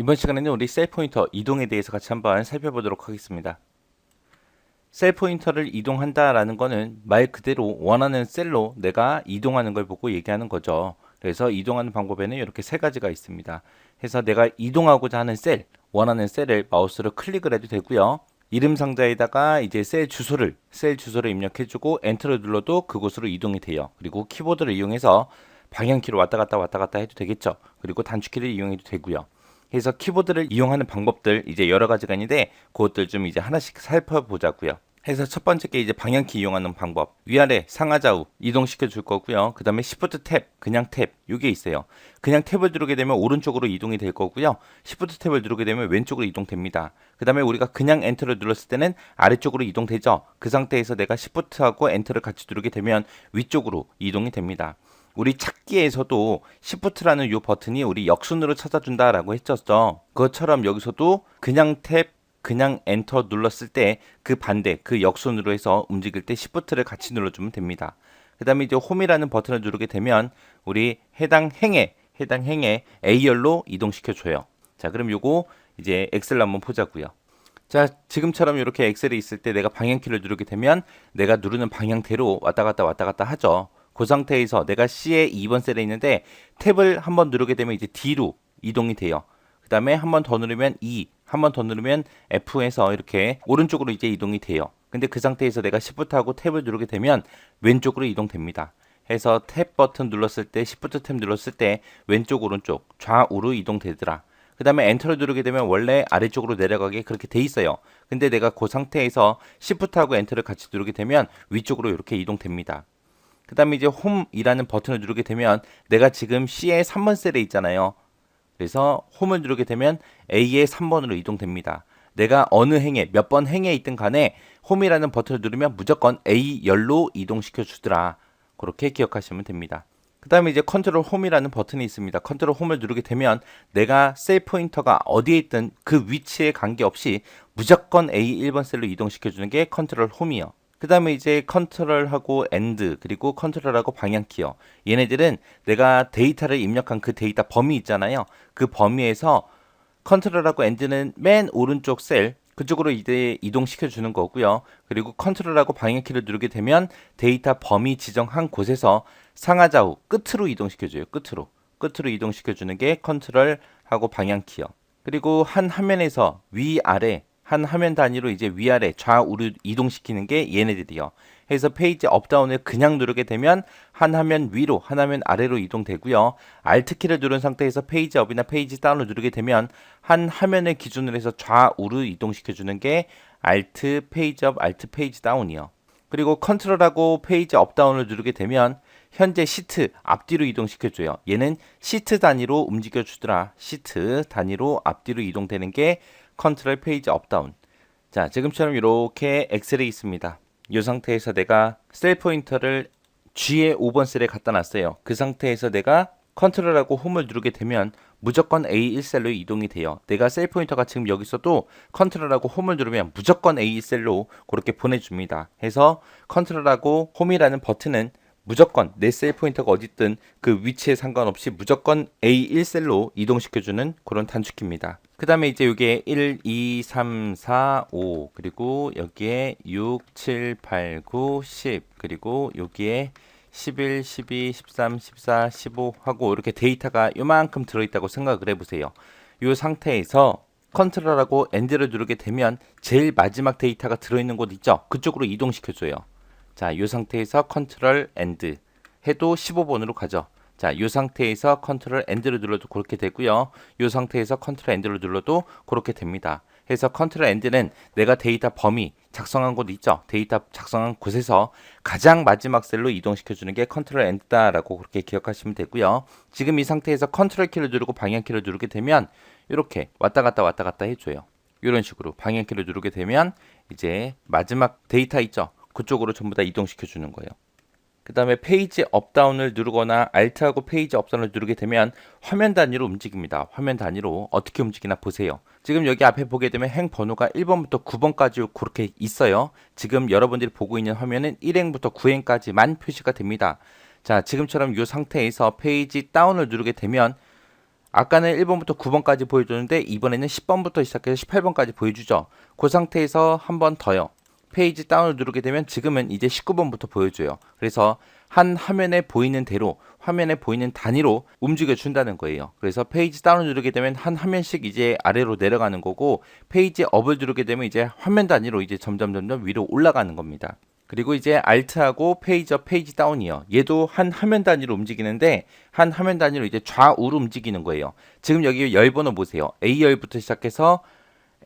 이번 시간에는 우리 셀 포인터 이동에 대해서 같이 한번 살펴보도록 하겠습니다. 셀 포인터를 이동한다라는 거는 말 그대로 원하는 셀로 내가 이동하는 걸 보고 얘기하는 거죠. 그래서 이동하는 방법에는 이렇게 세 가지가 있습니다. 해서 내가 이동하고자 하는 셀, 원하는 셀을 마우스로 클릭을 해도 되고요. 이름 상자에다가 이제 셀 주소를 입력해주고 엔터를 눌러도 그곳으로 이동이 돼요. 그리고 키보드를 이용해서 방향키로 왔다 갔다 해도 되겠죠. 그리고 단축키를 이용해도 되고요. 그래서 키보드를 이용하는 방법들 이제 여러 가지가 있는데 그것들 좀 이제 하나씩 살펴보자고요. 해서 첫 번째 게 이제 방향키 이용하는 방법. 위아래 상하좌우 이동시켜 줄 거고요. 그 다음에 Shift 탭, 그냥 탭 요게 있어요. 그냥 탭을 누르게 되면 오른쪽으로 이동이 될 거고요. Shift 탭을 누르게 되면 왼쪽으로 이동됩니다. 그 다음에 우리가 그냥 엔터를 눌렀을 때는 아래쪽으로 이동되죠. 그 상태에서 내가 Shift하고 엔터를 같이 누르게 되면 위쪽으로 이동이 됩니다. 우리 찾기에서도 Shift라는 이 버튼이 우리 역순으로 찾아준다라고 했었죠. 그것처럼 여기서도 그냥 탭, 그냥 엔터 눌렀을 때 그 반대, 그 역순으로 해서 움직일 때 Shift를 같이 눌러주면 됩니다. 그 다음에 이제 홈이라는 버튼을 누르게 되면 우리 해당 행에 A열로 이동시켜줘요. 자, 그럼 요거 이제 엑셀로 한번 보자고요. 자, 지금처럼 이렇게 엑셀에 있을 때 내가 방향키를 누르게 되면 내가 누르는 방향대로 왔다 갔다 하죠. 그 상태에서 내가 C의 2번 셀에 있는데 탭을 한번 누르게 되면 이제 D로 이동이 돼요. 그 다음에 한 번 더 누르면 E, 한 번 더 누르면 F에서 이렇게 오른쪽으로 이제 이동이 돼요. 근데 그 상태에서 내가 Shift하고 탭을 누르게 되면 왼쪽으로 이동됩니다. 해서 탭 버튼 눌렀을 때, Shift 탭 눌렀을 때 왼쪽, 오른쪽, 좌우로 이동되더라. 그 다음에 엔터를 누르게 되면 원래 아래쪽으로 내려가게 그렇게 돼 있어요. 근데 내가 그 상태에서 Shift하고 엔터를 같이 누르게 되면 위쪽으로 이렇게 이동됩니다. 그 다음에 이제 홈이라는 버튼을 누르게 되면 내가 지금 C의 3번 셀에 있잖아요. 그래서 홈을 누르게 되면 A의 3번으로 이동됩니다. 내가 어느 행에 몇 번 행에 있든 간에 홈이라는 버튼을 누르면 무조건 A열로 이동시켜 주더라. 그렇게 기억하시면 됩니다. 그 다음에 이제 컨트롤 홈이라는 버튼이 있습니다. 컨트롤 홈을 누르게 되면 내가 셀 포인터가 어디에 있든 그 위치에 관계없이 무조건 A1번 셀로 이동시켜 주는 게 컨트롤 홈이요. 그 다음에 이제 컨트롤하고 엔드 그리고 컨트롤하고 방향키요. 얘네들은 내가 데이터를 입력한 그 데이터 범위 있잖아요. 그 범위에서 컨트롤하고 엔드는 맨 오른쪽 셀 그쪽으로 이제 이동시켜 주는 거고요. 그리고 컨트롤하고 방향키를 누르게 되면 데이터 범위 지정한 곳에서 상하좌우 끝으로 이동시켜 줘요. 끝으로 이동시켜 주는 게 컨트롤하고 방향키요. 그리고 한 화면에서 위아래 한 화면 단위로 이제 위아래 좌우로 이동시키는 게 얘네들이요. 해서 페이지 업다운을 그냥 누르게 되면 한 화면 위로, 한 화면 아래로 이동되고요. Alt키를 누른 상태에서 페이지 업이나 페이지 다운을 누르게 되면 한 화면을 기준으로 해서 좌우로 이동시켜주는 게 Alt 페이지 업, Alt 페이지 다운이요. 그리고 컨트롤하고 페이지 업다운을 누르게 되면 현재 시트 앞뒤로 이동시켜줘요. 얘는 시트 단위로 움직여주더라. 시트 단위로 앞뒤로 이동되는 게 컨트롤 페이지 업다운. 자, 지금처럼 이렇게 엑셀에 있습니다. 이 상태에서 내가 셀 포인터를 G의 5번 셀에 갖다 놨어요. 그 상태에서 내가 컨트롤하고 홈을 누르게 되면 무조건 A1셀로 이동이 돼요. 내가 셀 포인터가 지금 여기 있어도 컨트롤하고 홈을 누르면 무조건 A1셀로 그렇게 보내줍니다. 해서 컨트롤하고 홈이라는 버튼은 무조건 내 셀 포인터가 어딨든 그 위치에 상관없이 무조건 A1셀로 이동시켜주는 그런 단축키입니다. 그 다음에 이제 여기에 1, 2, 3, 4, 5 그리고 여기에 6, 7, 8, 9, 10 그리고 여기에 11, 12, 13, 14, 15 하고 이렇게 데이터가 요만큼 들어있다고 생각을 해보세요. 이 상태에서 컨트롤하고 엔드를 누르게 되면 제일 마지막 데이터가 들어있는 곳 있죠? 그쪽으로 이동시켜줘요. 자, 이 상태에서 컨트롤 엔드 해도 15번으로 가죠. 자, 이 상태에서 컨트롤 엔드를 눌러도 그렇게 되고요. 이 상태에서 컨트롤 엔드를 눌러도 그렇게 됩니다. 해서 컨트롤 엔드는 내가 데이터 범위 작성한 곳 있죠. 데이터 작성한 곳에서 가장 마지막 셀로 이동시켜주는 게 컨트롤 엔드다라고 그렇게 기억하시면 되고요. 지금 이 상태에서 컨트롤 키를 누르고 방향 키를 누르게 되면 이렇게 왔다 갔다 해줘요. 이런 식으로 방향 키를 누르게 되면 이제 마지막 데이터 있죠. 그쪽으로 전부 다 이동시켜 주는 거예요. 그 다음에 페이지 업다운을 누르거나 Alt하고 페이지 업다운을 누르게 되면 화면 단위로 움직입니다. 화면 단위로 어떻게 움직이나 보세요. 지금 여기 앞에 보게 되면 행 번호가 1번부터 9번까지 그렇게 있어요. 지금 여러분들이 보고 있는 화면은 1행부터 9행까지만 표시가 됩니다. 자, 지금처럼 이 상태에서 페이지 다운을 누르게 되면 아까는 1번부터 9번까지 보여줬는데 이번에는 10번부터 시작해서 18번까지 보여주죠. 그 상태에서 한 번 더요. 페이지 다운을 누르게 되면 지금은 이제 19번부터 보여줘요. 그래서 한 화면에 보이는 대로, 화면에 보이는 단위로 움직여 준다는 거예요. 그래서 페이지 다운을 누르게 되면 한 화면씩 이제 아래로 내려가는 거고, 페이지 업을 누르게 되면 이제 화면 단위로 이제 점점 위로 올라가는 겁니다. 그리고 이제 Alt하고 페이지 업, 페이지 다운이요. 얘도 한 화면 단위로 움직이는데 한 화면 단위로 이제 좌우로 움직이는 거예요. 지금 여기 열 번호 보세요. A열부터 시작해서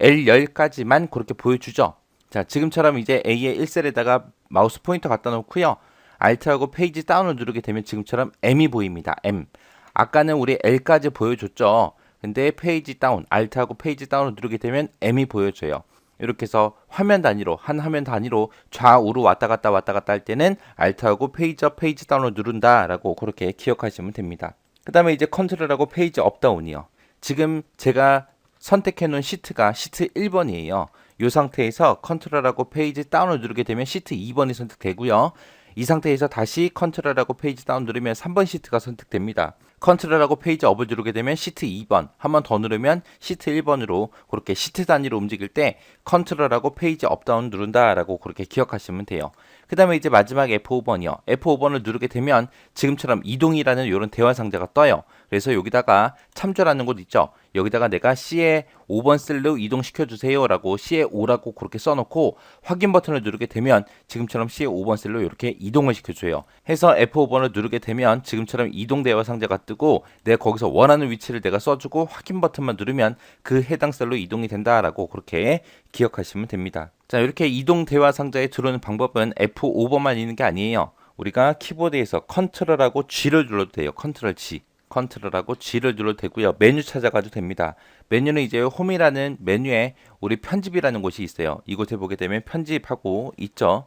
L열까지만 그렇게 보여주죠. 자, 지금처럼 이제 A의 1셀에다가 마우스 포인터 갖다 놓고요. Alt하고 페이지 다운을 누르게 되면 지금처럼 M이 보입니다. M. 아까는 우리 L까지 보여줬죠. 근데 페이지 다운, Alt하고 페이지 다운을 누르게 되면 M이 보여줘요. 이렇게 해서 화면 단위로, 한 화면 단위로 좌우로 왔다 갔다 할 때는 Alt하고 페이지 업, 페이지 다운을 누른다라고 그렇게 기억하시면 됩니다. 그 다음에 이제 컨트롤하고 페이지 업 다운이요. 지금 제가 선택해 놓은 시트가 시트 1번이에요. 이 상태에서 컨트롤하고 페이지 다운을 누르게 되면 시트 2번이 선택되고요. 이 상태에서 다시 컨트롤하고 페이지 다운 누르면 3번 시트가 선택됩니다. 컨트롤하고 페이지 업을 누르게 되면 시트 2번, 한 번 더 누르면 시트 1번으로 그렇게 시트 단위로 움직일 때 컨트롤하고 페이지 업 다운 누른다라고 그렇게 기억하시면 돼요. 그 다음에 이제 마지막 F5번이요. F5번을 누르게 되면 지금처럼 이동이라는 이런 대화 상자가 떠요. 그래서 여기다가 참조라는 곳 있죠. 여기다가 내가 C에 5번 셀로 이동시켜 주세요 라고 C에 5라고 그렇게 써놓고 확인 버튼을 누르게 되면 지금처럼 C에 5번 셀로 이렇게 이동을 시켜줘요. 해서 F5번을 누르게 되면 지금처럼 이동 대화 상자가 뜨고 내가 거기서 원하는 위치를 내가 써주고 확인 버튼만 누르면 그 해당 셀로 이동이 된다라고 그렇게 기억하시면 됩니다. 자, 이렇게 이동 대화 상자에 들어오는 방법은 F5번만 있는 게 아니에요. 우리가 키보드에서 컨트롤하고 G를 눌러도 돼요. 컨트롤 G. 컨트롤하고 G를 눌러도 되고요. 메뉴 찾아가도 됩니다. 메뉴는 이제 홈이라는 메뉴에 우리 편집이라는 곳이 있어요. 이곳에 보게 되면 편집하고 있죠.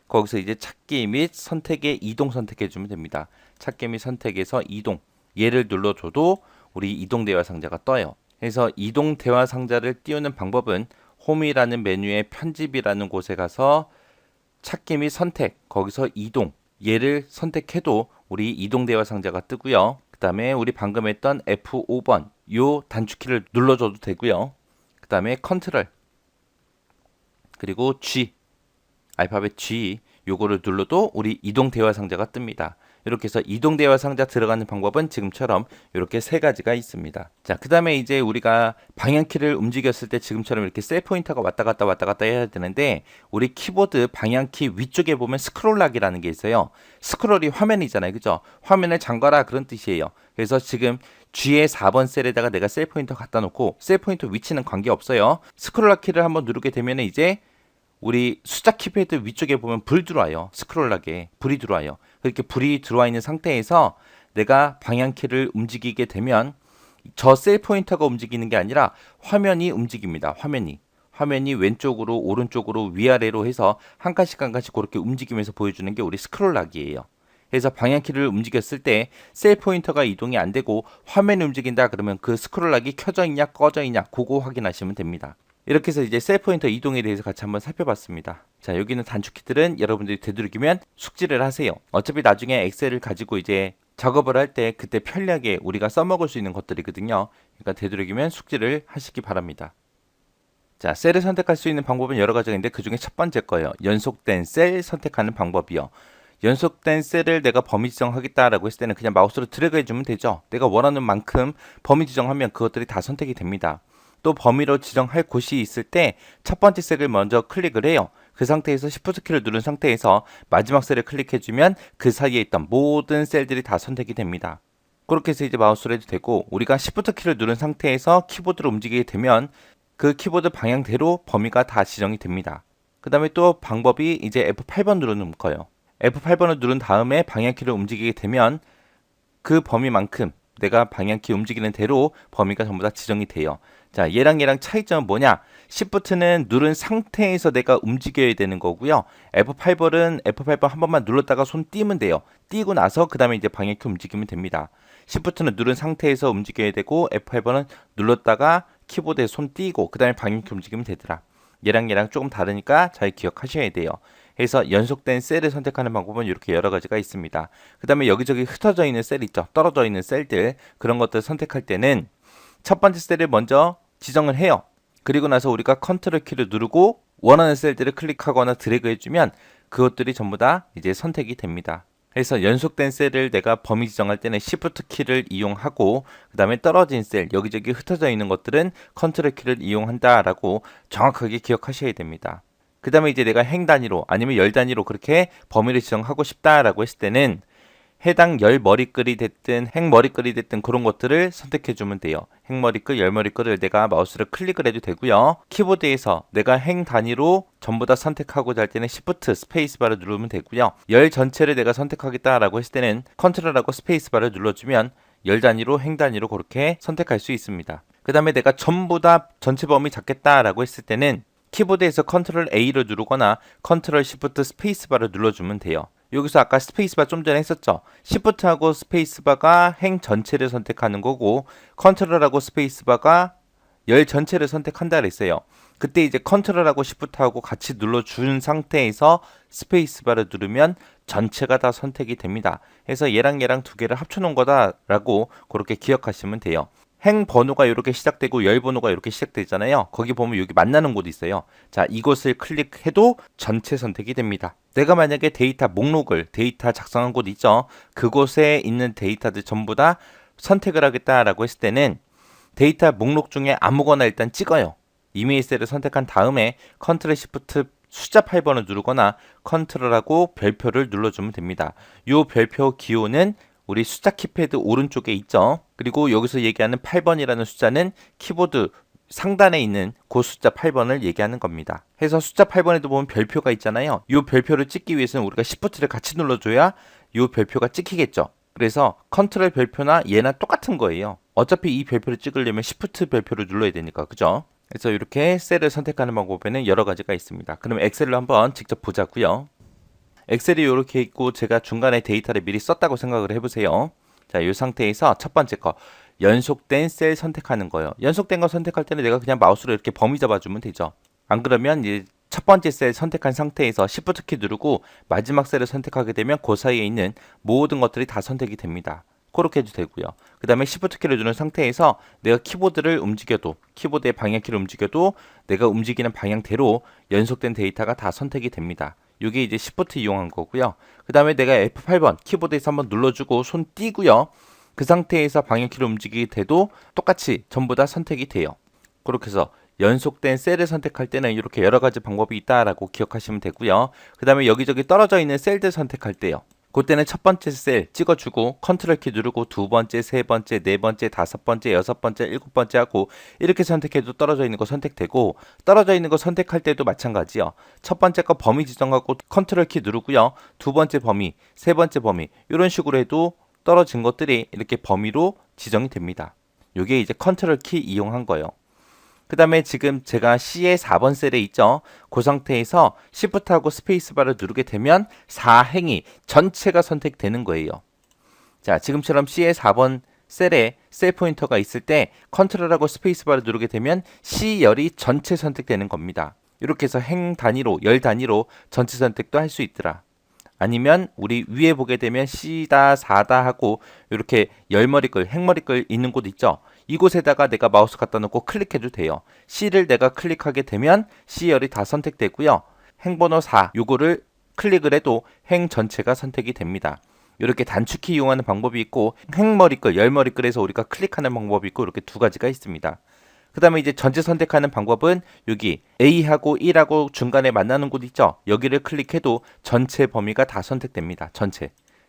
거기서 이제 찾기 및 선택에 이동 선택해주면 됩니다. 찾기 및 선택에서 이동. 얘를 눌러줘도 우리 이동 대화 상자가 떠요. 그래서 이동 대화 상자를 띄우는 방법은 홈이라는 메뉴에 편집이라는 곳에 가서 찾기 및 선택, 거기서 이동. 얘를 선택해도 우리 이동 대화 상자가 뜨고요. 그 다음에 우리 방금 했던 F5번 요 단축키를 눌러줘도 되고요. 그 다음에 컨트롤 그리고 G 알파벳 G 요거를 눌러도 우리 이동 대화 상자가 뜹니다. 이렇게 해서 이동 대화 상자 들어가는 방법은 지금처럼 이렇게 세 가지가 있습니다. 자, 그 다음에 이제 우리가 방향키를 움직였을 때 지금처럼 이렇게 셀 포인터가 왔다 갔다 해야 되는데 우리 키보드 방향키 위쪽에 보면 스크롤락이라는 게 있어요. 스크롤이 화면이잖아요. 그죠? 화면을 잠가라 그런 뜻이에요. 그래서 지금 G의 4번 셀에다가 내가 셀 포인터 갖다 놓고 셀 포인터 위치는 관계없어요. 스크롤락 키를 한번 누르게 되면 이제 우리 숫자 키패드 위쪽에 보면 불 들어와요. 스크롤락에 불이 들어와요. 그렇게 불이 들어와 있는 상태에서 내가 방향키를 움직이게 되면 저 셀 포인터가 움직이는 게 아니라 화면이 움직입니다. 화면이 왼쪽으로 오른쪽으로 위아래로 해서 한 칸씩 한 칸씩 그렇게 움직이면서 보여주는 게 우리 스크롤락이에요. 그래서 방향키를 움직였을 때 셀 포인터가 이동이 안 되고 화면이 움직인다 그러면 그 스크롤락이 켜져 있냐 꺼져 있냐 그거 확인하시면 됩니다. 이렇게 해서 이제 셀 포인터 이동에 대해서 같이 한번 살펴봤습니다. 자, 여기는 단축키들은 여러분들이 되도록이면 숙지를 하세요. 어차피 나중에 엑셀을 가지고 이제 작업을 할 때 그때 편리하게 우리가 써먹을 수 있는 것들이거든요. 그러니까 되도록이면 숙지를 하시기 바랍니다. 자, 셀을 선택할 수 있는 방법은 여러 가지가 있는데 그 중에 첫 번째 거예요. 연속된 셀 선택하는 방법이요. 연속된 셀을 내가 범위 지정하겠다라고 했을 때는 그냥 마우스로 드래그 해주면 되죠. 내가 원하는 만큼 범위 지정하면 그것들이 다 선택이 됩니다. 또 범위로 지정할 곳이 있을 때 첫 번째 셀을 먼저 클릭을 해요. 그 상태에서 Shift 키를 누른 상태에서 마지막 셀을 클릭해주면 그 사이에 있던 모든 셀들이 다 선택이 됩니다. 그렇게 해서 이제 마우스로 해도 되고 우리가 Shift 키를 누른 상태에서 키보드를 움직이게 되면 그 키보드 방향대로 범위가 다 지정이 됩니다. 그 다음에 또 방법이 이제 F8번 누르는 거예요. F8번을 누른 다음에 방향키를 움직이게 되면 그 범위만큼 내가 방향키 움직이는 대로 범위가 전부 다 지정이 돼요. 자, 얘랑 차이점은 뭐냐? Shift는 누른 상태에서 내가 움직여야 되는 거고요. F8번 한 번만 눌렀다가 손 띄면 돼요. 띄고 나서 그 다음에 이제 방향키 움직이면 됩니다. Shift는 누른 상태에서 움직여야 되고 F8번은 눌렀다가 키보드에 손 띄고 그 다음에 방향키 움직이면 되더라. 얘랑 조금 다르니까 잘 기억하셔야 돼요. 그래서 연속된 셀을 선택하는 방법은 이렇게 여러 가지가 있습니다. 그 다음에 여기저기 흩어져 있는 셀 있죠. 떨어져 있는 셀들, 그런 것들 선택할 때는 첫 번째 셀을 먼저 지정을 해요. 그리고 나서 우리가 컨트롤 키를 누르고 원하는 셀들을 클릭하거나 드래그 해주면 그것들이 전부 다 이제 선택이 됩니다. 그래서 연속된 셀을 내가 범위 지정할 때는 Shift 키를 이용하고, 그 다음에 떨어진 셀, 여기저기 흩어져 있는 것들은 컨트롤 키를 이용한다라고 정확하게 기억하셔야 됩니다. 그 다음에 이제 내가 행 단위로 아니면 열 단위로 그렇게 범위를 지정하고 싶다라고 했을 때는 해당 열 머리글이 됐든 행 머리글이 됐든 그런 것들을 선택해 주면 돼요. 행 머리글, 열 머리글을 내가 마우스를 클릭을 해도 되고요. 키보드에서 내가 행 단위로 전부 다 선택하고자 할 때는 Shift 스페이스바를 누르면 되고요. 열 전체를 내가 선택하겠다라고 했을 때는 컨트롤하고 스페이스바를 눌러주면 열 단위로 행 단위로 그렇게 선택할 수 있습니다. 그 다음에 내가 전부 다 전체 범위 잡겠다라고 했을 때는 키보드에서 컨트롤 A를 누르거나 컨트롤 Shift 스페이스바를 눌러주면 돼요. 여기서 아까 스페이스바 좀 전에 했었죠. Shift하고 스페이스바가 행 전체를 선택하는 거고, 컨트롤하고 스페이스바가 열 전체를 선택한다 그랬어요. 그때 이제 컨트롤하고 Shift하고 같이 눌러준 상태에서 스페이스바를 누르면 전체가 다 선택이 됩니다. 그래서 얘랑 두 개를 합쳐놓은 거다라고 그렇게 기억하시면 돼요. 행 번호가 이렇게 시작되고 열 번호가 이렇게 시작되잖아요. 거기 보면 여기 만나는 곳이 있어요. 자, 이곳을 클릭해도 전체 선택이 됩니다. 내가 만약에 데이터 목록을 데이터 작성한 곳 있죠. 그곳에 있는 데이터들 전부 다 선택을 하겠다라고 했을 때는 데이터 목록 중에 아무거나 일단 찍어요. 이메일 셀을 선택한 다음에 컨트롤 시프트 숫자 8번을 누르거나 컨트롤하고 별표를 눌러주면 됩니다. 이 별표 기호는 우리 숫자 키패드 오른쪽에 있죠. 그리고 여기서 얘기하는 8번이라는 숫자는 키보드 상단에 있는 그 숫자 8번을 얘기하는 겁니다. 해서 숫자 8번에도 보면 별표가 있잖아요. 이 별표를 찍기 위해서는 우리가 Shift를 같이 눌러줘야 이 별표가 찍히겠죠. 그래서 컨트롤 별표나 얘나 똑같은 거예요. 어차피 이 별표를 찍으려면 Shift 별표를 눌러야 되니까, 그죠? 그래서 이렇게 셀을 선택하는 방법에는 여러 가지가 있습니다. 그럼 엑셀로 한번 직접 보자고요. 엑셀이 이렇게 있고 제가 중간에 데이터를 미리 썼다고 생각을 해보세요. 자, 이 상태에서 첫 번째 거 연속된 셀 선택하는 거예요. 연속된 거 선택할 때는 내가 그냥 마우스로 이렇게 범위 잡아주면 되죠. 안 그러면 이제 첫 번째 셀 선택한 상태에서 Shift 키 누르고 마지막 셀을 선택하게 되면 그 사이에 있는 모든 것들이 다 선택이 됩니다. 그렇게 해도 되고요. 그 다음에 Shift 키를 누른 상태에서 내가 키보드를 움직여도, 키보드의 방향키를 움직여도 내가 움직이는 방향대로 연속된 데이터가 다 선택이 됩니다. 이게 이제 Shift 이용한 거고요. 그 다음에 내가 F8번 키보드에서 한번 눌러주고 손 띄고요. 그 상태에서 방향키를 움직이게 돼도 똑같이 전부 다 선택이 돼요. 그렇게 해서 연속된 셀을 선택할 때는 이렇게 여러 가지 방법이 있다라고 기억하시면 되고요. 그 다음에 여기저기 떨어져 있는 셀들 선택할 때요. 그때는 첫 번째 셀 찍어주고 컨트롤 키 누르고 두 번째, 세 번째, 네 번째, 다섯 번째, 여섯 번째, 일곱 번째 하고 이렇게 선택해도 떨어져 있는 거 선택되고, 떨어져 있는 거 선택할 때도 마찬가지요. 첫 번째 거 범위 지정하고 컨트롤 키 누르고요. 두 번째 범위, 세 번째 범위 이런 식으로 해도 떨어진 것들이 이렇게 범위로 지정이 됩니다. 이게 이제 컨트롤 키 이용한 거예요. 그 다음에 지금 제가 C의 4번 셀에 있죠. 그 상태에서 Shift하고 스페이스바를 누르게 되면 4행이 전체가 선택되는 거예요. 자, 지금처럼 C의 4번 셀에 셀 포인터가 있을 때 컨트롤하고 스페이스바를 누르게 되면 C열이 전체 선택되는 겁니다. 이렇게 해서 행 단위로, 열 단위로 전체 선택도 할 수 있더라. 아니면 우리 위에 보게 되면 C다, 4다 하고 이렇게 열머리글, 행머리글 있는 곳 있죠. 이곳에다가 내가 마우스 갖다 놓고 클릭해도 돼요. C를 내가 클릭하게 되면 C열이 다 선택되고요. 행번호 4 요거를 클릭을 해도 행 전체가 선택이 됩니다. 이렇게 단축키 이용하는 방법이 있고, 행머리글, 열머리글에서 우리가 클릭하는 방법이 있고, 이렇게 두 가지가 있습니다. 그 다음에 이제 전체 선택하는 방법은 여기 A하고 1하고 중간에 만나는 곳 있죠. 여기를 클릭해도 전체 범위가 다 선택됩니다.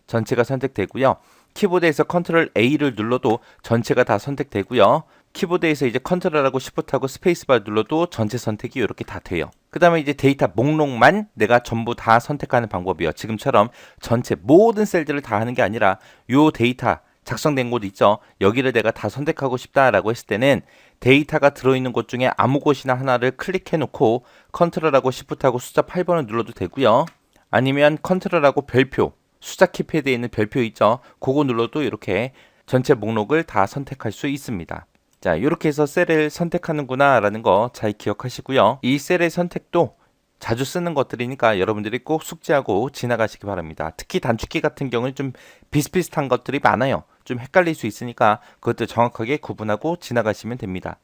전체가 선택되고요. 키보드에서 컨트롤 A를 눌러도 전체가 다 선택되고요. 키보드에서 이제 컨트롤하고 Shift하고 스페이스바 눌러도 전체 선택이 이렇게 다 돼요. 그 다음에 이제 데이터 목록만 내가 전부 다 선택하는 방법이에요. 지금처럼 전체 모든 셀들을 다 하는 게 아니라 요 데이터 작성된 곳 있죠. 여기를 내가 다 선택하고 싶다라고 했을 때는 데이터가 들어있는 곳 중에 아무 곳이나 하나를 클릭해 놓고 컨트롤하고 Shift하고 숫자 8번을 눌러도 되고요. 아니면 컨트롤하고 별표, 숫자 키패드에 있는 별표 있죠. 그거 눌러도 이렇게 전체 목록을 다 선택할 수 있습니다. 자, 이렇게 해서 셀을 선택하는구나 라는 거 잘 기억하시고요. 이 셀의 선택도 자주 쓰는 것들이니까 여러분들이 꼭 숙지하고 지나가시기 바랍니다. 특히 단축키 같은 경우는 좀 비슷비슷한 것들이 많아요. 좀 헷갈릴 수 있으니까 그것들 정확하게 구분하고 지나가시면 됩니다.